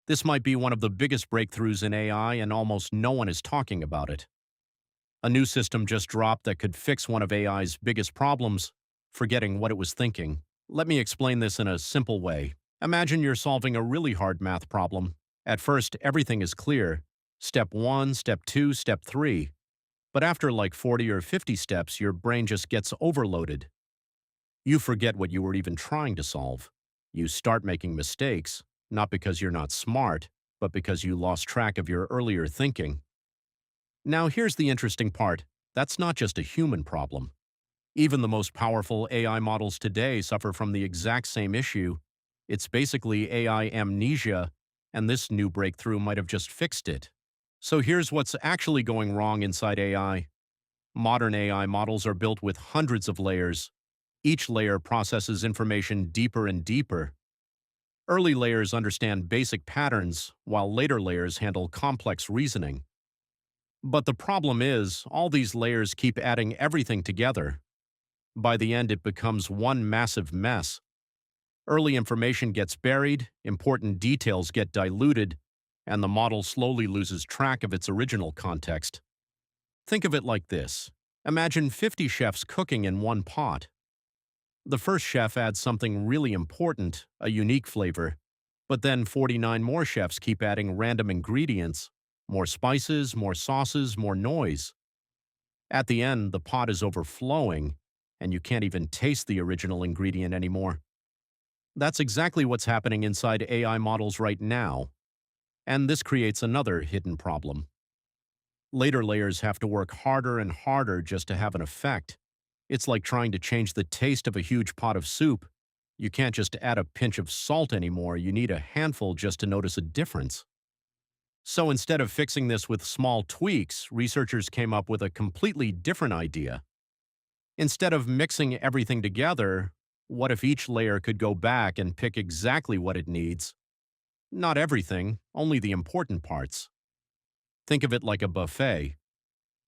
This might be one of the biggest breakthroughs in AI, and almost no one is talking about it. A new system just dropped that could fix one of AI's biggest problems, forgetting what it was thinking. Let me explain this in a simple way. Imagine you're solving a really hard math problem. At first, everything is clear. Step 1, step 2, step 3. But after like 40 or 50 steps, your brain just gets overloaded. You forget what you were even trying to solve. You start making mistakes, not because you're not smart, but because you lost track of your earlier thinking. Now, here's the interesting part. That's not just a human problem. Even the most powerful AI models today suffer from the exact same issue. It's basically AI amnesia, and this new breakthrough might have just fixed it. So here's what's actually going wrong inside AI. Modern AI models are built with hundreds of layers. Each layer processes information deeper and deeper. Early layers understand basic patterns, while later layers handle complex reasoning. But the problem is, all these layers keep adding everything together. By the end, it becomes one massive mess. Early information gets buried, important details get diluted, and the model slowly loses track of its original context. Think of it like this. Imagine 50 chefs cooking in one pot. The first chef adds something really important, a unique flavor, but then 49 more chefs keep adding random ingredients, more spices, more sauces, more noise. At the end, the pot is overflowing, and you can't even taste the original ingredient anymore. That's exactly what's happening inside AI models right now, and this creates another hidden problem. Later layers have to work harder and harder just to have an effect. It's like trying to change the taste of a huge pot of soup. You can't just add a pinch of salt anymore, you need a handful just to notice a difference. So instead of fixing this with small tweaks, researchers came up with a completely different idea. Instead of mixing everything together, what if each layer could go back and pick exactly what it needs? Not everything, only the important parts. Think of it like a buffet.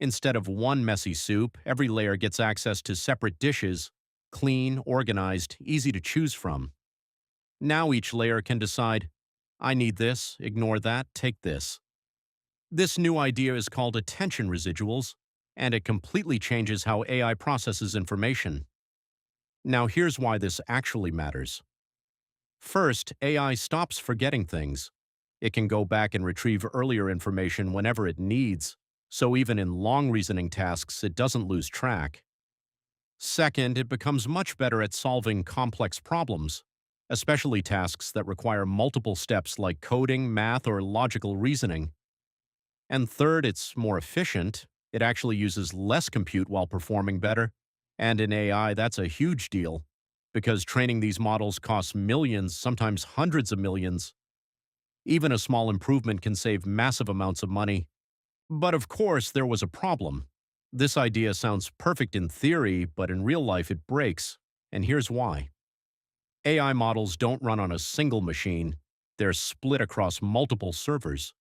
Instead of one messy soup, every layer gets access to separate dishes, clean, organized, easy to choose from. Now each layer can decide, I need this, ignore that, take this. This new idea is called attention residuals, and it completely changes how AI processes information. Now here's why this actually matters. First, AI stops forgetting things. It can go back and retrieve earlier information whenever it needs, so even in long reasoning tasks, it doesn't lose track. Second, it becomes much better at solving complex problems, especially tasks that require multiple steps like coding, math, or logical reasoning. And third, it's more efficient. It actually uses less compute while performing better. And in AI, that's a huge deal, because training these models costs millions, sometimes hundreds of millions. Even a small improvement can save massive amounts of money. But of course, there was a problem. This idea sounds perfect in theory, but in real life it breaks. And here's why. AI models don't run on a single machine. They're split across multiple servers.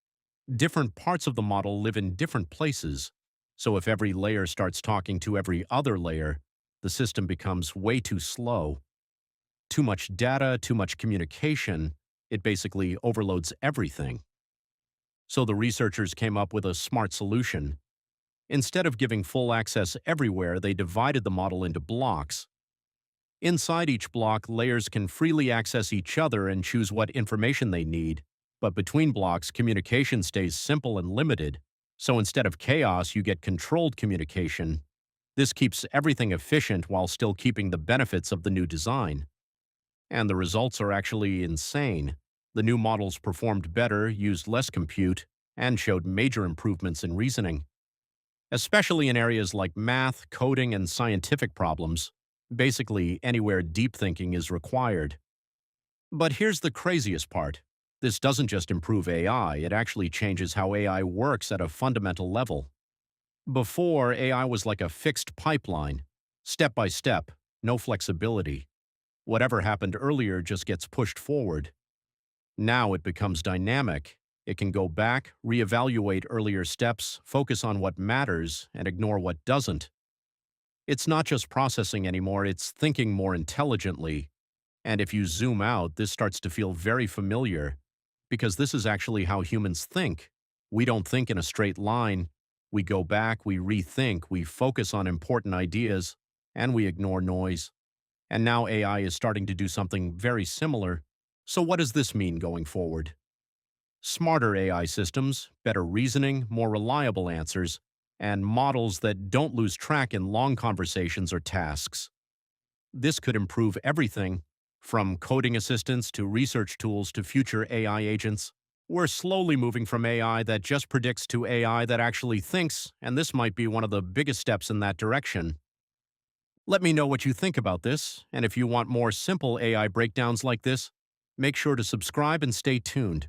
Different parts of the model live in different places. So if every layer starts talking to every other layer, the system becomes way too slow. Too much data, too much communication. It basically overloads everything. So the researchers came up with a smart solution. Instead of giving full access everywhere, they divided the model into blocks. Inside each block, layers can freely access each other and choose what information they need, but between blocks, communication stays simple and limited. So instead of chaos, you get controlled communication. This keeps everything efficient while still keeping the benefits of the new design. And the results are actually insane. The new models performed better, used less compute, and showed major improvements in reasoning. Especially in areas like math, coding, and scientific problems, basically anywhere deep thinking is required. But here's the craziest part. This doesn't just improve AI, it actually changes how AI works at a fundamental level. Before, AI was like a fixed pipeline, step by step, no flexibility. Whatever happened earlier just gets pushed forward. Now it becomes dynamic. It can go back, reevaluate earlier steps, focus on what matters, and ignore what doesn't. It's not just processing anymore, it's thinking more intelligently. And if you zoom out, this starts to feel very familiar. because this is actually how humans think. We don't think in a straight line. We go back, we rethink, we focus on important ideas, and we ignore noise. And now AI is starting to do something very similar. So what does this mean going forward? Smarter AI systems, better reasoning, more reliable answers, and models that don't lose track in long conversations or tasks. This could improve everything from coding assistants to research tools to future AI agents. We're slowly moving from AI that just predicts to AI that actually thinks, and this might be one of the biggest steps in that direction. Let me know what you think about this, and if you want more simple AI breakdowns like this, make sure to subscribe and stay tuned.